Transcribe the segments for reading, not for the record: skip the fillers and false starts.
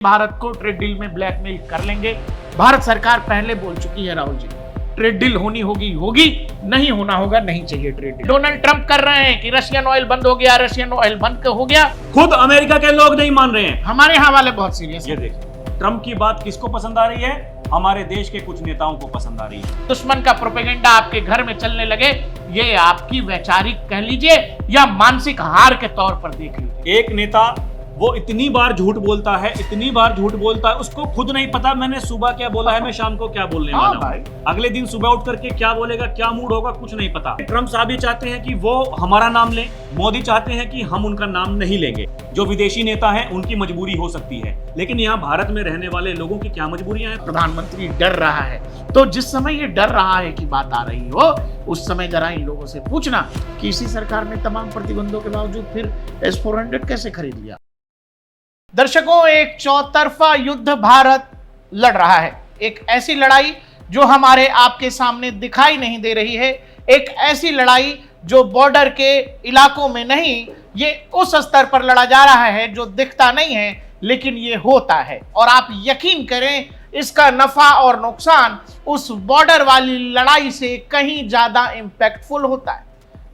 भारत को trade deal में blackmail कर लेंगे। भारत सरकार पहले बोल चुकी है राहुल जी, ट्रेड डील होनी होगी होगी, नहीं होना होगा, नहीं चाहिए ट्रेड डील। डोनाल्ड ट्रंप कर रहे हैं कि रशियन ऑयल बंद हो गया, रशियन ऑयल बंद हो गया। खुद अमेरिका के लोग नहीं मान रहे हैं। हमारे यहाँ वाले बहुत सीरियस ये देखिए, ट्रंप की बात किसको पसंद आ रही है? हमारे देश के कुछ नेताओं को पसंद आ रही है। दुश्मन का प्रोपेगेंडा आपके घर में चलने लगे, ये आपकी वैचारिक कह लीजिए या मानसिक हार के तौर पर देख लीजिए। एक नेता वो इतनी बार झूठ बोलता है, इतनी बार झूठ बोलता है, उसको खुद नहीं पता मैंने सुबह क्या बोला है, मैं शाम को क्या बोलने वाला हूं। अगले दिन सुबह उठ करके क्या बोलेगा, क्या मूड होगा, कुछ नहीं पता। ट्रंप साहब ये चाहते हैं कि वो हमारा नाम लें, मोदी चाहते हैं कि हम उनका नाम नहीं लेंगे। जो विदेशी नेता हैं उनकी मजबूरी हो सकती है, लेकिन यहाँ भारत में रहने वाले लोगों की क्या मजबूरियां हैं? प्रधानमंत्री डर रहा है, तो जिस समय ये डर रहा है की बात आ रही हो, उस समय जरा इन लोगों से पूछना कि इसी सरकार ने तमाम प्रतिबंधों के बावजूद फिर S-400 कैसे खरीद लिया। दर्शकों, एक चौतरफा युद्ध भारत लड़ रहा है। एक ऐसी लड़ाई जो हमारे आपके सामने दिखाई नहीं दे रही है, एक ऐसी लड़ाई जो बॉर्डर के इलाकों में नहीं, ये उस स्तर पर लड़ा जा रहा है जो दिखता नहीं है लेकिन ये होता है। और आप यकीन करें, इसका नफा और नुकसान उस बॉर्डर वाली लड़ाई से कहीं ज्यादा इंपैक्टफुल होता है।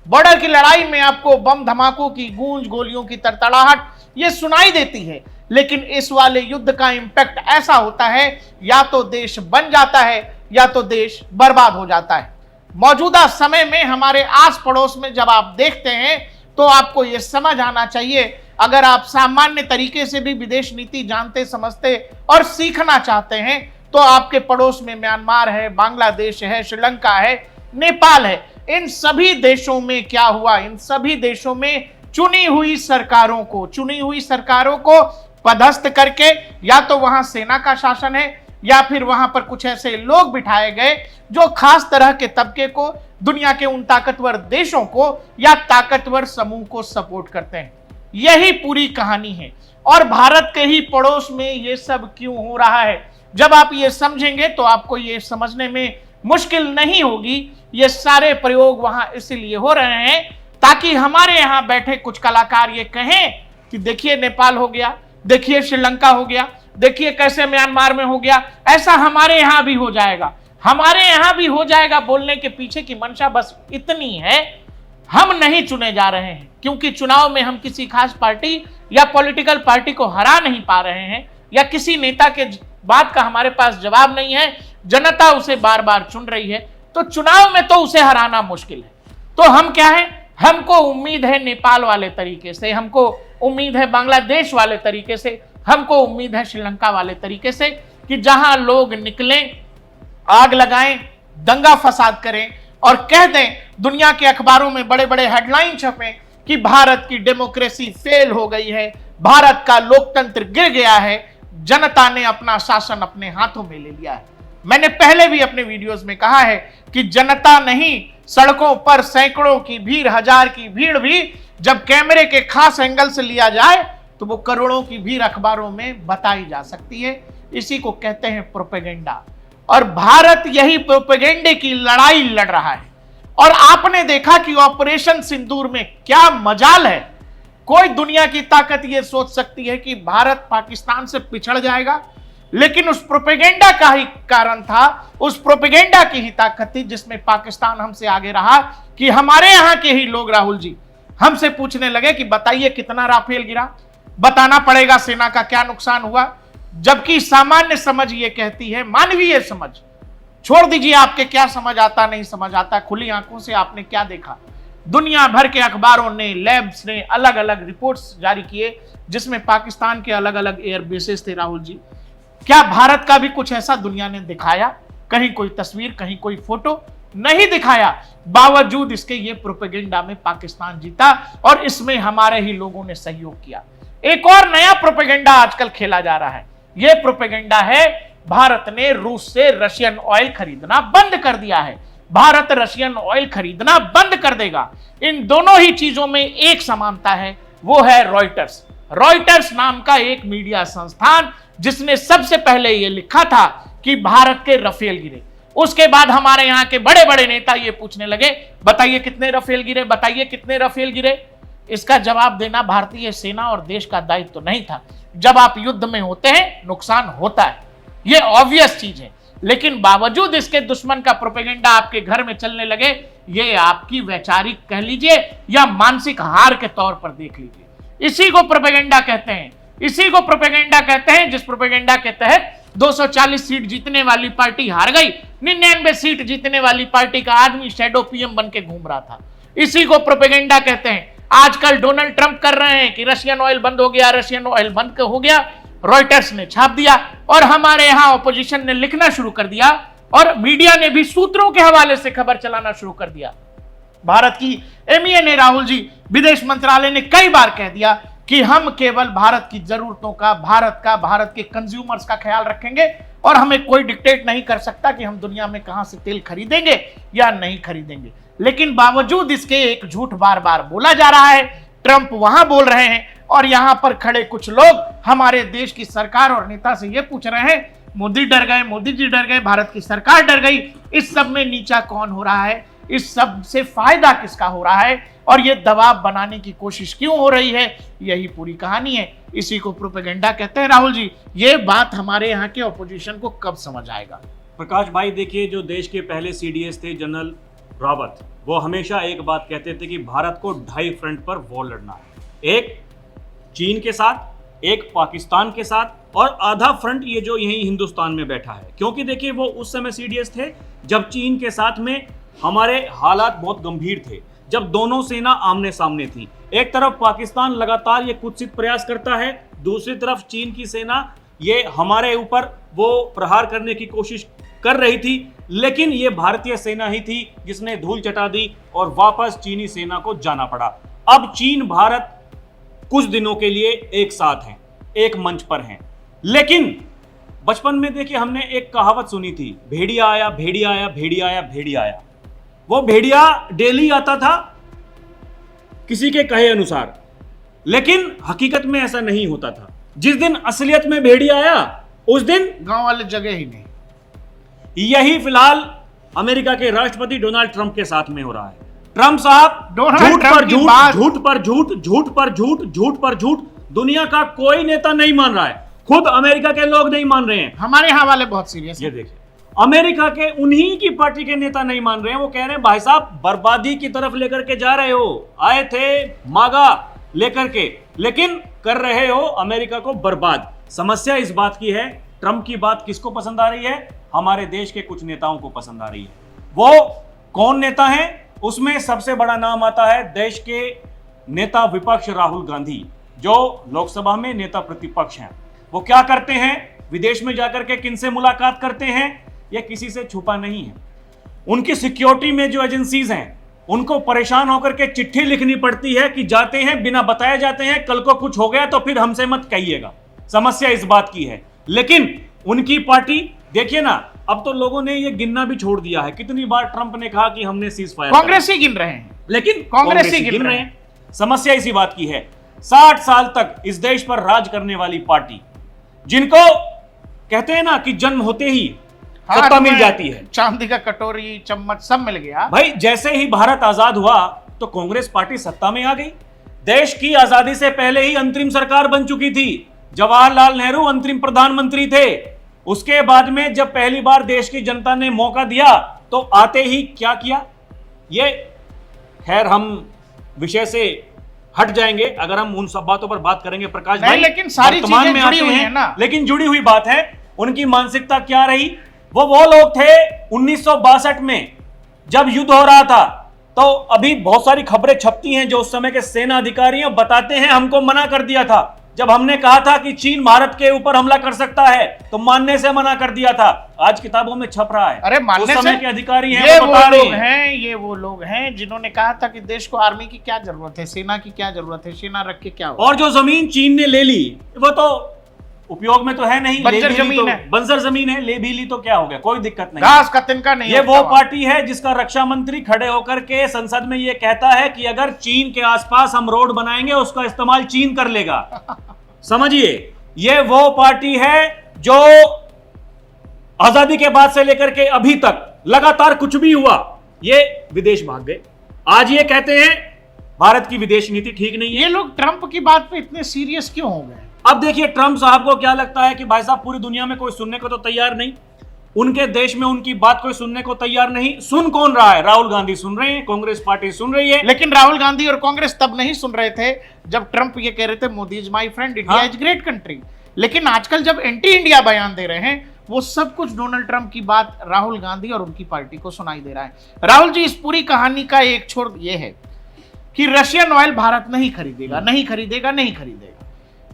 बॉर्डर की लड़ाई में आपको बम धमाकों की गूंज, गोलियों की तड़तड़ाहट ये सुनाई देती है, लेकिन इस वाले युद्ध का इंपैक्ट ऐसा होता है, या तो देश बन जाता है या तो देश बर्बाद हो जाता है। मौजूदा समय में हमारे आस पड़ोस में जब आप देखते हैं तो आपको यह समझ आना चाहिए, अगर आप सामान्य तरीके से भी विदेश नीति जानते समझते और सीखना चाहते हैं, तो आपके पड़ोस में म्यांमार है, बांग्लादेश है, श्रीलंका है, नेपाल है। इन सभी देशों में क्या हुआ? इन सभी देशों में चुनी हुई सरकारों को पदस्थ करके या तो वहां सेना का शासन है या फिर वहां पर कुछ ऐसे लोग बिठाए गए जो खास तरह के तबके को, दुनिया के उन ताकतवर देशों को या ताकतवर समूह को सपोर्ट करते हैं। यही पूरी कहानी है। और भारत के ही पड़ोस में ये सब क्यों हो रहा है, जब आप ये समझेंगे तो आपको ये समझने में मुश्किल नहीं होगी। ये सारे प्रयोग वहां इसलिए हो रहे हैं ताकि हमारे यहां बैठे कुछ कलाकार ये कहें कि देखिए नेपाल हो गया, देखिए श्रीलंका हो गया, देखिए कैसे म्यांमार में हो गया, ऐसा हमारे यहां भी हो जाएगा, हमारे यहां भी हो जाएगा। बोलने के पीछे की मंशा बस इतनी है, हम नहीं चुने जा रहे हैं क्योंकि चुनाव में हम किसी खास पार्टी या पॉलिटिकल पार्टी को हरा नहीं पा रहे हैं, या किसी नेता के बात का हमारे पास जवाब नहीं है, जनता उसे बार बार चुन रही है, तो चुनाव में तो उसे हराना मुश्किल है। तो हम क्या है, हमको उम्मीद है नेपाल वाले तरीके से, हमको उम्मीद है बांग्लादेश वाले तरीके से, हमको उम्मीद है श्रीलंका वाले तरीके से कि जहां लोग निकलें, आग लगाएं, दंगा फसाद करें और कह दें, दुनिया के अखबारों में बड़े बड़े हेडलाइन छपें कि भारत की डेमोक्रेसी फेल हो गई है, भारत का लोकतंत्र गिर गया है, जनता ने अपना शासन अपने हाथों में ले लिया है। मैंने पहले भी अपने वीडियोस में कहा है कि जनता नहीं, सड़कों पर सैकड़ों की भीड़, हजार की भीड़ भी जब कैमरे के खास एंगल से लिया जाए तो वो करोड़ों की भीड़ अखबारों में बताई जा सकती है। इसी को कहते हैं प्रोपेगेंडा। और भारत यही प्रोपेगेंडे की लड़ाई लड़ रहा है। और आपने देखा कि ऑपरेशन सिंदूर में क्या मजाल है। कोई दुनिया की ताकत यह सोच सकती है कि भारत पाकिस्तान से पिछड़ जाएगा, लेकिन उस प्रोपेगेंडा का ही कारण था, उस प्रोपेगेंडा की ही ताकत थी जिसमें पाकिस्तान हमसे आगे रहा कि हमारे यहां के ही लोग राहुल जी हमसे पूछने लगे कि बताइए कितना राफेल गिरा, बताना पड़ेगा सेना का क्या नुकसान हुआ। जबकि सामान्य समझ ये कहती है, मानवीय समझ, छोड़ दीजिए आपके क्या समझ आता नहीं समझ आता, खुली आंखों से आपने क्या देखा। दुनिया भर के अखबारों ने, लैब्स ने अलग अलग रिपोर्ट्स जारी किए जिसमें पाकिस्तान के अलग अलग एयर बेसेस थे राहुल जी। क्या भारत का भी कुछ ऐसा दुनिया ने दिखाया? कहीं कोई तस्वीर, कहीं कोई फोटो नहीं दिखाया। बावजूद इसके ये प्रोपेगेंडा में पाकिस्तान जीता और इसमें हमारे ही लोगों ने सहयोग किया। एक और नया प्रोपेगेंडा आजकल खेला जा रहा है। यह प्रोपेगेंडा है, भारत ने रूस से रशियन ऑयल खरीदना बंद कर दिया है, भारत रशियन ऑयल खरीदना बंद कर देगा। इन दोनों ही चीजों में एक समानता है, वो है रॉयटर्स। रॉयटर्स नाम का एक मीडिया संस्थान जिसने सबसे पहले यह लिखा था कि भारत के रफेल गिरे। उसके बाद हमारे यहां के बड़े बड़े नेता ये पूछने लगे, बताइए कितने रफेल गिरे, बताइए कितने रफेल गिरे। इसका जवाब देना भारतीय सेना और देश का दायित्व तो नहीं था। जब आप युद्ध में होते हैं नुकसान होता है, ये ऑब्वियस चीज है, लेकिन बावजूद इसके दुश्मन का प्रोपेगेंडा आपके घर में चलने लगे, ये आपकी वैचारिक कह लीजिए या मानसिक हार के तौर पर देख लीजिए। इसी को प्रोपेगेंडा कहते हैं, इसी को प्रोपेगेंडा कहते हैं जिस प्रोपेगेंडा के तहत 240 सीट जीतने वाली पार्टी हार गई, 99 सीट जीतने वाली पार्टी का आदमी शैडो पीएम बन के घूम रहा था। इसी को प्रोपेगेंडा कहते हैं। आजकल डोनाल्ड ट्रंप कर रहे हैं कि रशियन ऑयल बंद हो गया, रशियन ऑयल बंद हो गया, रॉयटर्स ने छाप दिया और हमारे यहां ऑपोजिशन ने लिखना शुरू कर दिया और मीडिया ने भी सूत्रों के हवाले से खबर चलाना शुरू कर दिया। भारत की एमईए ने, राहुल जी, विदेश मंत्रालय ने कई बार कह दिया कि हम केवल भारत की जरूरतों का, भारत के कंज्यूमर्स का ख्याल रखेंगे और हमें कोई डिक्टेट नहीं कर सकता कि हम दुनिया में कहां से तेल खरीदेंगे या नहीं खरीदेंगे। लेकिन बावजूद इसके एक झूठ बार बार बोला जा रहा है। ट्रंप वहां बोल रहे हैं और यहां पर खड़े कुछ लोग हमारे देश की सरकार और नेता से यह पूछ रहे हैं, मोदी डर गए, मोदी जी डर गए, भारत की सरकार डर गई। इस सब में नीचा कौन हो रहा है? इस सब से फायदा किसका हो रहा है और ये दबाव बनाने की कोशिश क्यों हो रही है? यही पूरी कहानी है। इसी को प्रोपेगेंडा कहते हैं। राहुल जी, ये बात हमारे यहाँ के ऑपोजिशन को कब समझ आएगा? प्रकाश भाई, देखिए, जो देश के पहले सीडीएस थे जनरल रावत, वो हमेशा एक बात कहते थे कि भारत को 2 फ्रंट पर वॉर लड़ना है, एक चीन के साथ, एक पाकिस्तान के साथ और आधा फ्रंट ये जो यहीं हिंदुस्तान में बैठा है। क्योंकि देखिए, वो उस समय सीडीएस थे जब चीन के साथ में हमारे हालात बहुत गंभीर थे, जब दोनों सेना आमने सामने थी। एक तरफ पाकिस्तान लगातार ये कुत्सित प्रयास करता है, दूसरी तरफ चीन की सेना ये हमारे ऊपर वो प्रहार करने की कोशिश कर रही थी, लेकिन ये भारतीय सेना ही थी जिसने धूल चटा दी और वापस चीनी सेना को जाना पड़ा। अब चीन भारत कुछ दिनों के लिए एक साथ हैं, एक मंच पर हैं। लेकिन बचपन में देखिए, हमने एक कहावत सुनी थी, भेड़िया आया, भेड़िया आया, भेड़िया आया, भेड़िया आया। वो भेड़िया डेली आता था किसी के कहे अनुसार, लेकिन हकीकत में ऐसा नहीं होता था। जिस दिन असलियत में भेड़िया आया उस दिन गांव वाले जगह ही नहीं। यही फिलहाल अमेरिका के राष्ट्रपति डोनाल्ड ट्रंप के साथ में हो रहा है। ट्रंप साहब झूठ पर झूठ, झूठ पर झूठ, झूठ पर झूठ, झूठ पर झूठ, दुनिया का कोई नेता नहीं मान रहा है, खुद अमेरिका के लोग नहीं मान रहे हैं। हमारे यहाँ वाले बहुत सीरियस। ये देखिए, अमेरिका के उन्हीं की पार्टी के नेता नहीं मान रहे हैं। वो कह रहे हैं, भाई साहब, बर्बादी की तरफ लेकर के जा रहे हो, आए थे मागा लेकर के, लेकिन कर रहे हो अमेरिका को बर्बाद। समस्या इस बात की है, ट्रंप की बात किसको पसंद आ रही है? हमारे देश के कुछ नेताओं को पसंद आ रही है। वो कौन नेता है? उसमें सबसे बड़ा नाम आता है देश के नेता विपक्ष राहुल गांधी, जो लोकसभा में नेता प्रतिपक्ष हैं। वो क्या करते हैं? विदेश में जाकर के किनसे मुलाकात करते हैं? यह किसी से छुपा नहीं है। उनकी सिक्योरिटी में जो एजेंसीज हैं, उनको परेशान होकर के चिट्ठी लिखनी पड़ती है कि जाते हैं, बिना बताए जाते हैं, कल को कुछ हो गया तो फिर हमसे मत कहिएगा। समस्या इस बात की है। लेकिन उनकी पार्टी, देखिए ना, अब तो लोगों ने ये गिनना भी छोड़ दिया है। कितनी बार ट्रंप ने कहा कि हमने सीज फायर, कांग्रेस ही गिन रहे हैं, लेकिन कांग्रेस ही गिन रहे हैं। समस्या इसी बात की है। 60 साल तक इस देश पर राज करने वाली पार्टी, जिनको कहते हैं ना कि जन्म होते ही सत्ता मिल जाती है, चांदी का कटोरी, चम्मच सब मिल गया। भाई, जैसे ही भारत आजाद हुआ तो कांग्रेस पार्टी सत्ता में आ गई। देश की आजादी से पहले ही अंतरिम सरकार बन चुकी थी। जवाहरलाल नेहरू अंतरिम प्रधानमंत्री थे। उसके बाद में जब पहली बार देश की जनता ने मौका दिया तो आते ही क्या किया? ये खैर हम विषय से हट जाएंगे अगर हम उन सब बातों पर बात करेंगे प्रकाश भाई, लेकिन सारी चीजें जुड़ी हुई हैं ना। लेकिन जुड़ी हुई बात है। उनकी मानसिकता क्या रही? वो लोग थे 1962 में जब युद्ध हो रहा था, तो अभी बहुत सारी खबरें छपती हैं जो उस समय के सेना अधिकारी हैं, बताते हैं हमको मना कर दिया था। जब हमने कहा था कि चीन भारत के ऊपर हमला कर सकता है तो मानने से मना कर दिया था। आज किताबों में छप रहा है। अरे मानने उस समय से के अधिकारी हैं, ये वो बता रहे हैं, ये वो लोग हैं जिन्होंने कहा था कि देश को आर्मी की क्या जरूरत है, सेना की क्या जरूरत है, सेना रख के क्या होगा। और जो जमीन चीन ने ले ली वो तो उपयोग में तो है नहीं, बंजर जमीन है, बंजर जमीन है, ले भी ली तो क्या हो गया, कोई दिक्कत नहीं, घास का तिनका नहीं। ये वो पार्टी है जिसका रक्षा मंत्री खड़े होकर के संसद में ये कहता है कि अगर चीन के आसपास हम रोड बनाएंगे उसका इस्तेमाल चीन कर लेगा। समझिए, ये वो पार्टी है जो आजादी के बाद से लेकर के अभी तक लगातार कुछ भी हुआ ये विदेश भाग गए। आज ये कहते हैं भारत की विदेश नीति ठीक नहीं है। ये लोग ट्रंप की बात पे इतने सीरियस क्यों हो गए? अब देखिए ट्रंप साहब को क्या लगता है कि भाई साहब पूरी दुनिया में कोई सुनने को तो तैयार नहीं, उनके देश में उनकी बात कोई सुनने को तैयार नहीं। सुन कौन रहा है? राहुल गांधी सुन रहे हैं, कांग्रेस पार्टी सुन रही है। लेकिन राहुल गांधी और कांग्रेस तब नहीं सुन रहे थे जब ट्रंप ये कह रहे थे Modi is my friend, India is great country. लेकिन आजकल जब एंटी इंडिया बयान दे रहे हैं, वो सब कुछ डोनाल्ड ट्रंप की बात राहुल गांधी और उनकी पार्टी को सुनाई दे रहा है। राहुल जी, इस पूरी कहानी का एक छोर ये है कि रशियन ऑयल भारत नहीं खरीदेगा, नहीं खरीदेगा, नहीं खरीदेगा।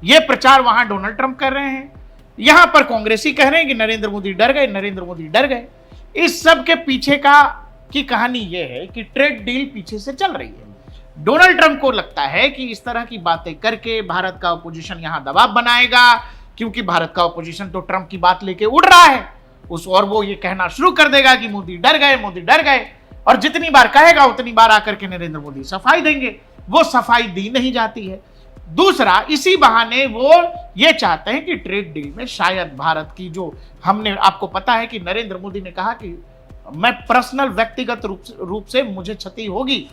ये प्रचार वहां डोनाल्ड ट्रंप कर रहे हैं, यहां पर कांग्रेसी कह रहे हैं कि नरेंद्र मोदी डर गए, नरेंद्र मोदी डर गए। इस सब के पीछे की कहानी यह है कि ट्रेड डील पीछे से चल रही है। डोनाल्ड ट्रंप को लगता है कि इस तरह की बातें करके भारत का अपोजिशन यहां दबाव बनाएगा, क्योंकि भारत का अपोजिशन तो ट्रंप की बात लेके उड़ रहा है और वो ये कहना शुरू कर देगा कि मोदी डर गए, मोदी डर गए। और जितनी बार कहेगा उतनी बार आकर के नरेंद्र मोदी सफाई देंगे। वो सफाई दी नहीं जाती है। दूसरा, इसी बहाने वो ये चाहते हैं कि ट्रेड डील में शायद भारत की जो हमने आपको पता है कि नरेंद्र मोदी ने कहा कि मैं पर्सनल व्यक्तिगत रूप से मुझे क्षति होगी,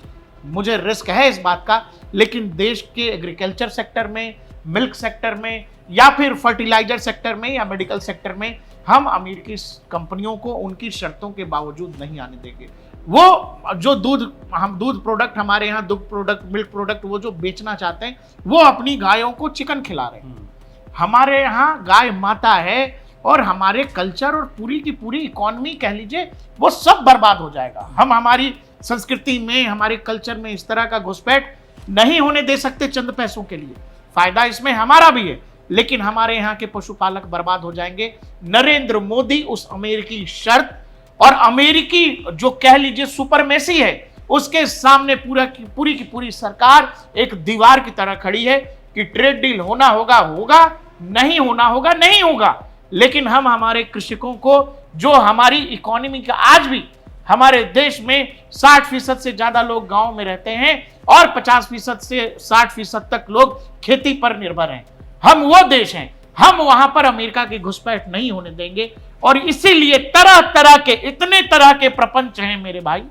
मुझे रिस्क है इस बात का, लेकिन देश के एग्रीकल्चर सेक्टर में, मिल्क सेक्टर में, या फिर फर्टिलाइजर सेक्टर में या मेडिकल सेक्टर में हम अमेरिकी कंपनियों को उनकी शर्तों के बावजूद नहीं आने देंगे। वो जो दूध प्रोडक्ट हमारे यहाँ, दुग्ध प्रोडक्ट, मिल्क प्रोडक्ट वो जो बेचना चाहते हैं, वो अपनी गायों को चिकन खिला रहे हैं। हमारे यहाँ गाय माता है और हमारे कल्चर और पूरी की पूरी इकोनॉमी कह लीजिए वो सब बर्बाद हो जाएगा। हम हमारी संस्कृति में, हमारे कल्चर में इस तरह का घुसपैठ नहीं होने दे सकते चंद पैसों के लिए। फायदा इसमें हमारा भी है, लेकिन हमारे यहाँ के पशुपालक बर्बाद हो जाएंगे। नरेंद्र मोदी उस अमेरिकी शर्त और अमेरिकी जो कह लीजिए सुपरमेसी है, उसके सामने पूरी की पूरी सरकार एक दीवार की तरह खड़ी है कि ट्रेड डील होना होगा होगा, नहीं होना होगा नहीं होगा। लेकिन हम हमारे कृषकों को, जो हमारी इकोनॉमी का, आज भी हमारे देश में 60% से ज्यादा लोग गांव में रहते हैं और 50% से 60% तक लोग खेती पर निर्भर हैं। हम वो देश हैं, हम वहां पर अमेरिका की घुसपैठ नहीं होने देंगे। और इसीलिए तरह तरह के, इतने तरह के प्रपंच हैं मेरे भाई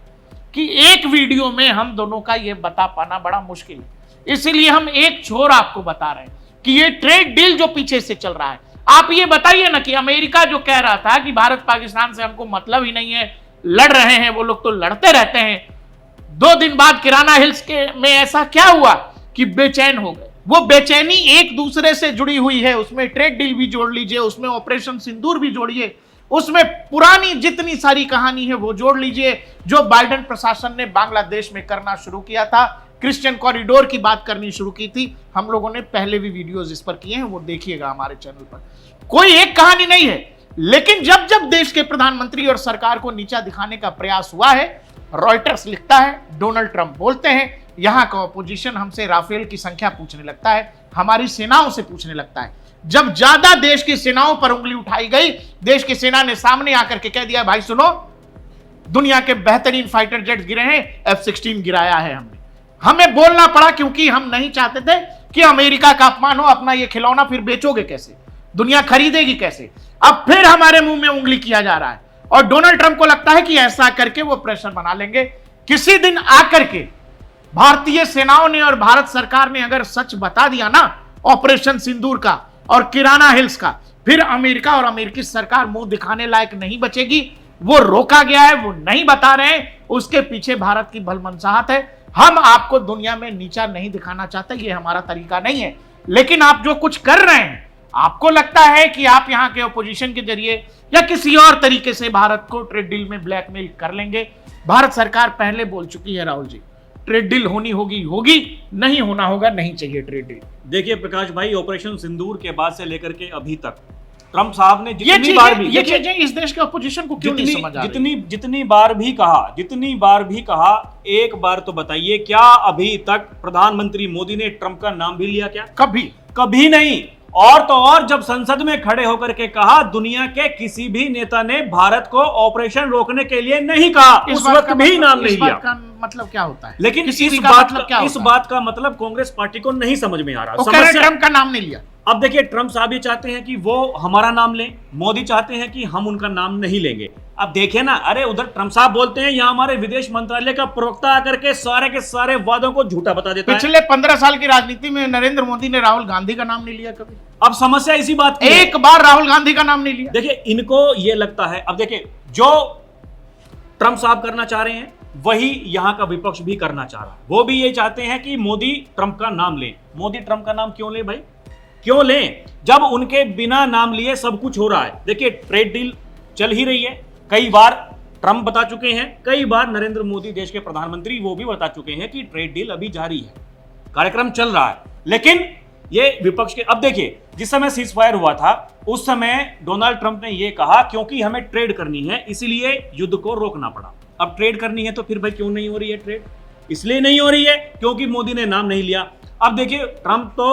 कि एक वीडियो में हम दोनों का ये बता पाना बड़ा मुश्किल है। इसीलिए हम एक छोर आपको बता रहे हैं कि ये ट्रेड डील जो पीछे से चल रहा है, आप ये बताइए ना कि अमेरिका जो कह रहा था कि भारत पाकिस्तान से हमको मतलब ही नहीं है, लड़ रहे हैं, वो लोग तो लड़ते रहते हैं। 2 दिन बाद किराना हिल्स में ऐसा क्या हुआ कि बेचैन हो गए। वो बेचैनी एक दूसरे से जुड़ी हुई है, उसमें ट्रेड डील भी जोड़ लीजिए, उसमें ऑपरेशन सिंदूर भी जोड़िए, उसमें पुरानी जितनी सारी कहानी है वो जोड़ लीजिए, जो बाइडेन प्रशासन ने बांग्लादेश में करना शुरू किया था। क्रिश्चियन कॉरिडोर की बात करनी शुरू की थी, हम लोगों ने पहले भी वीडियोस इस पर किए हैं, वो देखिएगा हमारे चैनल पर। कोई एक कहानी नहीं है, लेकिन जब जब देश के प्रधानमंत्री और सरकार को नीचा दिखाने का प्रयास हुआ है, रॉयटर्स लिखता है, डोनाल्ड ट्रंप बोलते हैं, यहां का ऑपोजिशन हमसे राफेल की संख्या पूछने लगता है, हमारी सेनाओं से पूछने लगता है। जब ज्यादा देश की सेनाओं पर उंगली उठाई गई, देश की सेना ने सामने आकर के कह दिया, भाई सुनो, दुनिया के बेहतरीन फाइटर जेट्स गिरे हैं, F-16 गिराया है हमने। हमें बोलना पड़ा क्योंकि हम नहीं चाहते थे कि अमेरिका का अपमान हो। अपना ये खिलौना फिर बेचोगे कैसे, दुनिया खरीदेगी कैसे। अब फिर हमारे मुंह में उंगली किया जा रहा है और डोनाल्ड ट्रंप को लगता है कि ऐसा करके वो प्रेशर बना लेंगे। किसी दिन आकर के भारतीय सेनाओं ने और भारत सरकार ने अगर सच बता दिया ना ऑपरेशन सिंदूर का और किराना हिल्स का, फिर अमेरिका और अमेरिकी सरकार मुंह दिखाने लायक नहीं बचेगी। वो रोका गया है, वो नहीं बता रहे हैं, उसके पीछे भारत की भलमनसाहत है। हम आपको दुनिया में नीचा नहीं दिखाना चाहते, ये हमारा तरीका नहीं है। लेकिन आप जो कुछ कर रहे हैं, आपको लगता है कि आप यहां के ओपोजिशन के जरिए या किसी और तरीके से भारत को ट्रेड डील में ब्लैकमेल कर लेंगे। भारत सरकार पहले बोल चुकी है राहुल जी, ट्रेड डील होनी होगी होगी, नहीं होना होगा नहीं चाहिए ट्रेड डील। देखिए प्रकाश भाई, ऑपरेशन सिंदूर के बाद से लेकर के अभी तक ट्रंप साहब ने जितनी बार भी ये चीजें इस देश के अपोजिशन को क्यों नहीं समझ आ रही? जितनी बार भी कहा, एक बार तो बताइए, क्या अभी तक प्रधानमंत्री मोदी ने ट्रंप का नाम भी लिया? क्या कभी नहीं। और तो और जब संसद में खड़े होकर के कहा, दुनिया के किसी भी नेता ने भारत को ऑपरेशन रोकने के लिए नहीं कहा, उस वक्त भी नाम नहीं लिया। मतलब क्या होता है? लेकिन इस बात का मतलब कांग्रेस पार्टी को नहीं समझ में आ रहा। ट्रंप का नाम नहीं लिया। अब देखिए, ट्रंप साहब ये चाहते हैं कि वो हमारा नाम लें, मोदी चाहते हैं कि हम उनका नाम नहीं लेंगे। अब देखिए ना, अरे उधर ट्रम्प साहब बोलते हैं, यहाँ हमारे विदेश मंत्रालय का प्रवक्ता आकर के सारे वादों को झूठा बता देता है। पिछले 15 साल की राजनीति में नरेंद्र मोदी ने राहुल गांधी का नाम नहीं लिया कभी। अब समस्या इसी बात की है। एक बार राहुल गांधी का नाम नहीं लिया। देखिए इनको ये लगता है, अब देखिए जो ट्रम्प साहब करना चाह रहे हैं वही यहां का विपक्ष भी करना चाह रहा है। वो भी ये चाहते हैं कि मोदी ट्रम्प का नाम लें। मोदी ट्रम्प का नाम क्यों लें भाई, क्यों लें जब उनके बिना नाम लिए सब कुछ हो रहा है। देखिए ट्रेड डील चल ही रही है, कई बार ट्रम्प बता चुके हैं, कई बार नरेंद्र मोदी देश के प्रधानमंत्री वो भी बता चुके हैं कि ट्रेड डील अभी जारी है, कार्यक्रम चल रहा है। लेकिन ये विपक्ष के, अब देखिए जिस समय सीज फायर हुआ था उस समय डोनाल्ड ट्रंप ने ये कहा क्योंकि हमें ट्रेड करनी है इसलिए युद्ध को रोकना पड़ा। अब ट्रेड करनी है तो फिर भाई क्यों नहीं हो रही है ट्रेड, इसलिए नहीं हो रही है क्योंकि मोदी ने नाम नहीं लिया। अब देखिए ट्रंप तो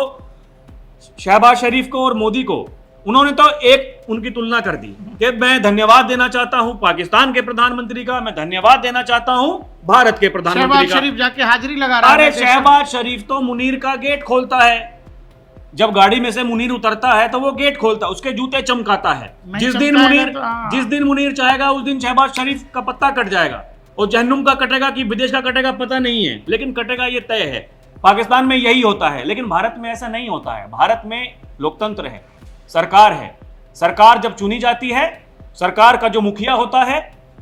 शहबाज शरीफ को और मोदी को उन्होंने तो एक उनकी तुलना कर दी कि मैं धन्यवाद देना चाहता हूं पाकिस्तान के प्रधानमंत्री का, मैं धन्यवाद देना चाहता हूं भारत के प्रधानमंत्री का। शहबाज शरीफ जाके हाजिरी लगा रहा है। अरे शहबाज शरीफ तो मुनीर का गेट खोलता है, जब गाड़ी में से मुनीर उतरता है तो वो गेट खोलता है, उसके जूते चमकाता है। जिस दिन मुनीर चाहेगा उस दिन शहबाज शरीफ का पत्ता कट जाएगा, और जहन्नुम का कटेगा कि विदेश का कटेगा पता नहीं है, लेकिन कटेगा ये तय है। पाकिस्तान में यही होता है, लेकिन भारत में ऐसा नहीं होता है। भारत में लोकतंत्र है, सरकार है, सरकार जब चुनी जाती है, सरकार का जो मुखिया होता है,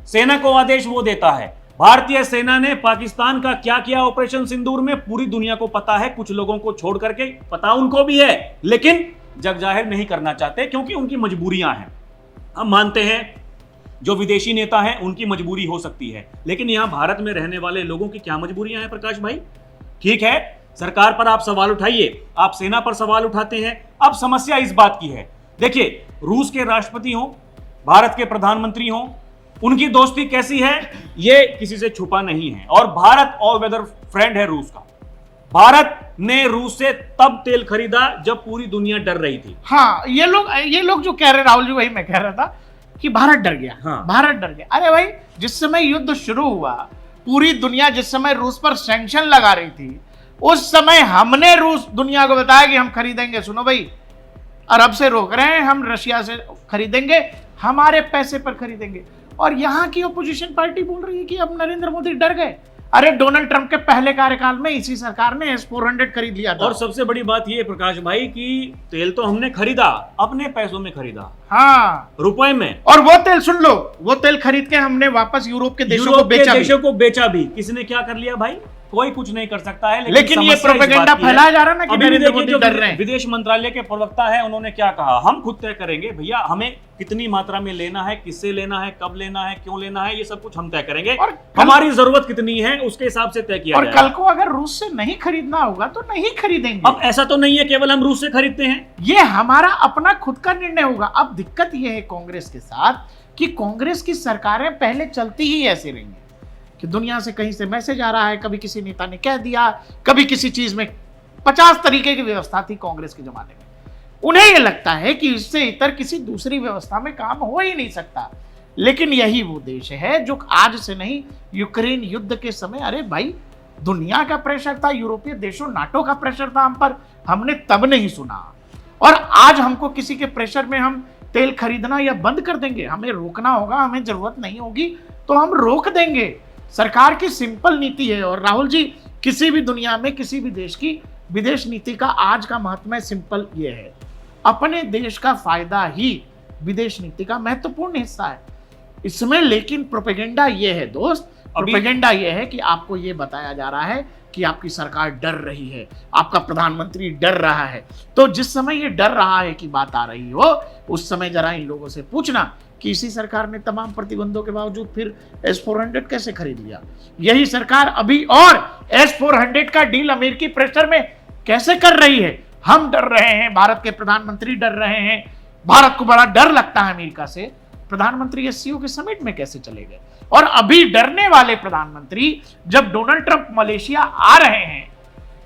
सेना को आदेश वो देता है। भारतीय सेना ने पाकिस्तान का क्या किया ऑपरेशन सिंदूर में पूरी दुनिया को पता है, कुछ लोगों को छोड़ करके पता उनको भी है, लेकिन जग जाहिर नहीं करना चाहते क्योंकि उनकी मजबूरियां हैं। हम मानते हैं जो विदेशी नेता हैं उनकी मजबूरी हो सकती है, लेकिन यहां भारत में रहने वाले लोगों की क्या मजबूरियां हैं प्रकाश भाई। ठीक है, सरकार पर आप सवाल उठाइए, आप सेना पर सवाल उठाते हैं। अब समस्या इस बात की है, देखिए रूस के राष्ट्रपति हों, भारत के प्रधानमंत्री हों, उनकी दोस्ती कैसी है ये किसी से छुपा नहीं है, और भारत ऑल वेदर फ्रेंड है रूस का। भारत ने रूस से तब तेल खरीदा जब पूरी दुनिया डर रही थी। हाँ, ये लोग जो कह रहे, राहुल जी वही मैं कह रहा था कि भारत डर गया। हाँ। भारत डर गया। अरे भाई जिस समय युद्ध शुरू हुआ, पूरी दुनिया जिस समय रूस पर सैंक्शन लगा रही थी, उस समय हमने रूस दुनिया को बताया कि हम खरीदेंगे, सुनो भाई अरब से रोक रहे हैं, हम रशिया से खरीदेंगे, हमारे पैसे पर खरीदेंगे। और यहाँ की ओपोजिशन पार्टी बोल रही है कि अब नरेंद्र मोदी डर गए। अरे डोनाल्ड ट्रंप के पहले कार्यकाल में इसी सरकार ने S-400 खरीद लिया था। और सबसे बड़ी बात ये प्रकाश भाई कि तेल तो हमने खरीदा, अपने पैसों में खरीदा, हाँ रुपए में। और वो तेल सुन लो, वो तेल खरीद के हमने वापस यूरोप के देशों को बेचा भी। किसने क्या कर लिया भाई, कोई कुछ नहीं कर सकता है। लेकिन ये प्रोपेगेंडा फैलाया जा रहा है ना कि नरेंद्र मोदी डर रहे हैं। विदेश मंत्रालय के प्रवक्ता है, उन्होंने क्या कहा, हम खुद तय करेंगे भैया, हमें कितनी मात्रा में लेना है, किससे लेना है, कब लेना है, क्यों लेना है, ये सब कुछ हम तय करेंगे, और हमारी जरूरत कितनी है उसके हिसाब से तय किया जाएगा। और कल को अगर रूस से नहीं खरीदना होगा तो नहीं खरीदेंगे। अब ऐसा तो नहीं है केवल हम रूस से खरीदते हैं, ये हमारा अपना खुद का निर्णय होगा। अब दिक्कत ये है कांग्रेस के साथ कि कांग्रेस की सरकारें पहले चलती ही ऐसे रही हैं कि दुनिया से कहीं से मैसेज आ रहा है, कभी किसी नेता ने कह दिया, कभी किसी चीज में 50 तरीके की व्यवस्था थी कांग्रेस के जमाने में। उन्हें यह लगता है कि इससे इतर किसी दूसरी व्यवस्था में काम हो ही नहीं सकता। लेकिन यही वो देश है जो आज से नहीं, यूक्रेन युद्ध के समय, अरे भाई दुनिया का प्रेशर था, यूरोपीय देशों नाटो का प्रेशर था हम पर, हमने तब नहीं सुना। और आज हमको किसी के प्रेशर में हम तेल खरीदना या बंद कर देंगे, हमें रोकना होगा, हमें जरूरत नहीं होगी तो हम रोक देंगे। सरकार की सिंपल नीति है। और राहुल जी, किसी भी दुनिया में किसी भी देश की विदेश नीति का आज का महत्व सिंपल ये है, अपने देश का फायदा ही विदेश नीति का महत्वपूर्ण हिस्सा है इसमें। लेकिन प्रोपेगेंडा ये है दोस्त, प्रोपेगेंडा ये है कि आपको ये बताया जा रहा है कि आपकी सरकार डर रही है, आपका प्रधानमंत्री डर रहा है। तो जिस समय ये डर रहा है की बात आ रही हो, उस समय जरा इन लोगों से पूछना कि इसी सरकार ने तमाम प्रतिबंधों के बावजूद फिर S-400 कैसे खरीद लिया। यही सरकार अभी और S-400 का डील अमेरिकी प्रेशर में कैसे कर रही है। हम डर रहे हैं, भारत के प्रधानमंत्री डर रहे हैं, भारत को बड़ा डर लगता है अमेरिका से। प्रधानमंत्री SCO के समिट में कैसे चले गए। और अभी डरने वाले प्रधानमंत्री जब डोनाल्ड ट्रंप मलेशिया आ रहे हैं,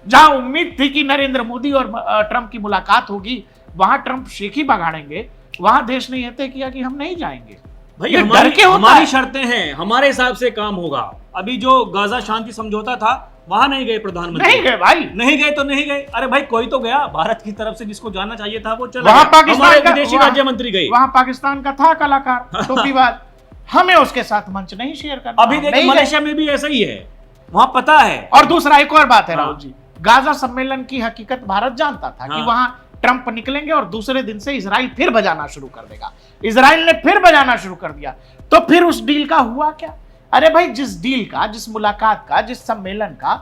जहां उम्मीद थी कि नरेंद्र मोदी और ट्रंप की मुलाकात होगी, वहां ट्रंप शेखी बगाड़ेंगे, वहां देश ने यह तय किया कि हम नहीं जाएंगे। भाई हमारी शर्तें हैं, हमारे हिसाब से काम होगा। अभी जो गाजा शांति समझौता था वहां नहीं गए प्रधानमंत्री, नहीं गए भाई, नहीं गए तो नहीं गए। अरे भाई कोई तो गया, भारत की तरफ से जिसको जाना चाहिए था वो चला। वहां पाकिस्तान विदेशी राज्य मंत्री गए, वहां पाकिस्तान का था कलाकार टोपीबाज, हमें उसके साथ मंच नहीं शेयर करना। अभी देखिए मलेशिया में भी ऐसा ही है, वहां पता है। और दूसरा एक और बात है हाँ। राहुल जी, गाजा सम्मेलन की हकीकत भारत जानता था कि हाँ। वहां ट्रंप निकलेंगे और दूसरे दिन से इजराइल फिर बजाना शुरू कर देगा। इजराइल ने फिर बजाना शुरू कर दिया, तो फिर उस डील का हुआ क्या? अरे भाई, जिस डील का, जिस मुलाकात का, जिस सम्मेलन का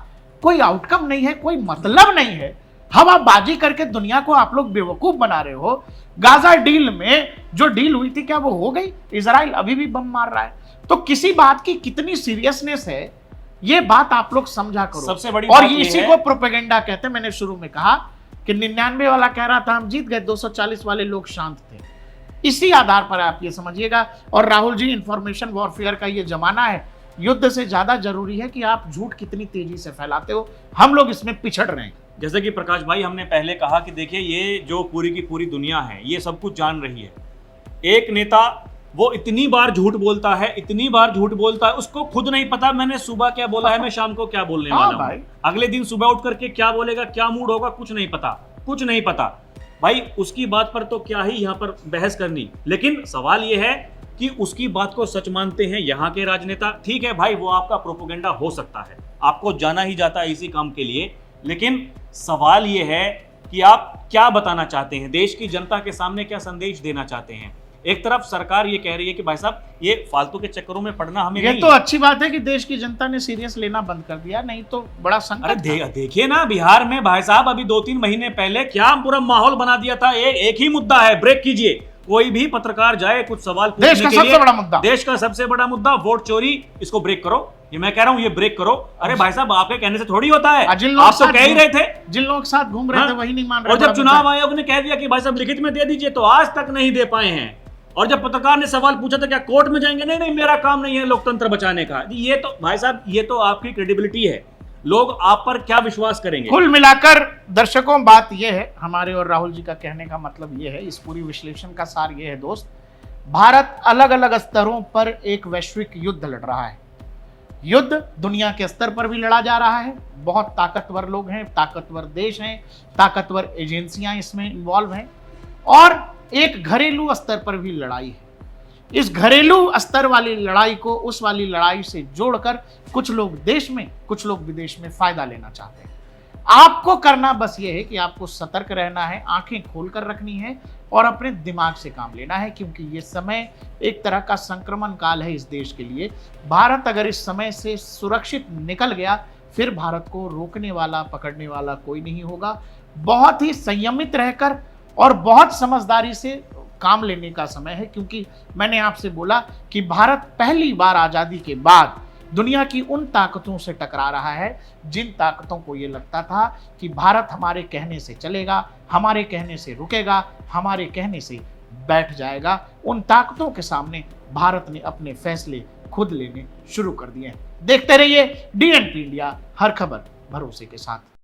कोई आउटकम नहीं है, कोई मतलब नहीं है, हवाबाजी करके दुनिया को आप लोग बेवकूफ बना रहे हो। गाजा डील में जो डील हुई थी, क्या वो हो गई? इजराइल अभी भी बम मार रहा है। तो किसी बात की कितनी सीरियसनेस है, ये बात आप लोग समझा करो। सबसे बड़ी और बात ये इसी है, को प्रोपेगेंडा कहते हैं। मैंने शुरू में कहा कि 99 वाला कह रहा था हम जीत गए, 240 वाले लोग शांत थे। इसी आधार पर आप ये समझिएगा। और राहुल जी, इंफॉर्मेशन वॉरफेयर का ये जमाना है, युद्ध से ज्यादा जरूरी है कि आप झूठ कितनी तेजी से फैलाते हो। हम लोग इसमें पिछड़ रहे हैं। जैसे कि प्रकाश भाई हमने पहले कहा कि देखिए ये जो पूरी की पूरी दुनिया है ये सब कुछ जान रही है। एक नेता वो इतनी बार झूठ बोलता है, इतनी बार झूठ बोलता है, उसको खुद नहीं पता मैंने सुबह क्या बोला है, मैं शाम को क्या बोलने वाला हूं। अगले दिन सुबह उठ करके क्या बोलेगा, क्या मूड होगा, कुछ नहीं पता, कुछ नहीं पता। भाई उसकी बात पर तो क्या ही यहाँ पर बहस करनी। लेकिन सवाल ये है कि उसकी बात को सच मानते हैं यहाँ के राजनेता। ठीक है भाई, वो आपका प्रोपोगेंडा हो सकता है, आपको जाना ही जाता है इसी काम के लिए। लेकिन सवाल ये है कि आप क्या बताना चाहते हैं, देश की जनता के सामने क्या संदेश देना चाहते हैं। एक तरफ सरकार ये कह रही है कि भाई साहब ये फालतू के चक्करों में पड़ना हमें ये नहीं। तो अच्छी बात है कि देश की जनता ने सीरियस लेना बंद कर दिया, नहीं तो बड़ा संकट। अरे देखिए ना, बिहार में भाई साहब अभी 2-3 महीने पहले क्या पूरा माहौल बना दिया था। एक ही मुद्दा है, ब्रेक कीजिए, कोई भी पत्रकार जाए कुछ सवाल पूछने देश का के सबसे लिए, बड़ा मुद्दा, देश का सबसे बड़ा मुद्दा वोट चोरी, इसको ब्रेक करो। ये मैं कह रहा हूं, ये ब्रेक करो। अरे भाई साहब आपके कहने से थोड़ी होता है, आप तो कह ही रहे थे। जिन लोग साथ घूम रहे थे वही नहीं मान रहे। और जब चुनाव आयोग ने कह दिया कि भाई साहब लिखित में दे दीजिए, तो आज तक नहीं दे पाए हैं। और जब पत्रकार ने सवाल पूछा तो क्या कोर्ट में जाएंगे? नहीं, मेरा काम नहीं है लोकतंत्र बचाने का। ये तो भाई साहब, ये तो आपकी क्रेडिबिलिटी है, लोग आप पर क्या विश्वास करेंगे। कुल मिलाकर दर्शकों, बात यह है, हमारे और राहुल जी का कहने का मतलब यह है, इस पूरी विश्लेषण का सार यह है दोस्त, भारत अलग अलग स्तरों पर एक वैश्विक युद्ध लड़ रहा है। युद्ध दुनिया के स्तर पर भी लड़ा जा रहा है। बहुत ताकतवर लोग हैं, ताकतवर देश हैं, ताकतवर एजेंसियां इसमें इन्वॉल्व हैं। और एक घरेलू स्तर पर भी लड़ाई है। इस घरेलू स्तर वाली लड़ाई को उस वाली लड़ाई से जोड़कर कुछ लोग देश में, कुछ लोग विदेश में फायदा लेना चाहते हैं। आपको करना बस ये है कि आपको सतर्क रहना है, आंखें खोलकर रखनी है और अपने दिमाग से काम लेना है, क्योंकि ये समय एक तरह का संक्रमण काल है इस देश के लिए। भारत अगर इस समय से सुरक्षित निकल गया, फिर भारत को रोकने वाला, पकड़ने वाला कोई नहीं होगा। बहुत ही संयमित रहकर और बहुत समझदारी से काम लेने का समय है, क्योंकि मैंने आपसे बोला कि भारत पहली बार आजादी के बाद दुनिया की उन ताकतों से टकरा रहा है जिन ताकतों को ये लगता था कि भारत हमारे कहने से चलेगा, हमारे कहने से रुकेगा, हमारे कहने से बैठ जाएगा। उन ताकतों के सामने भारत ने अपने फैसले खुद लेने शुरू कर दिए हैं। देखते रहिए DNP इंडिया, हर खबर भरोसे के साथ।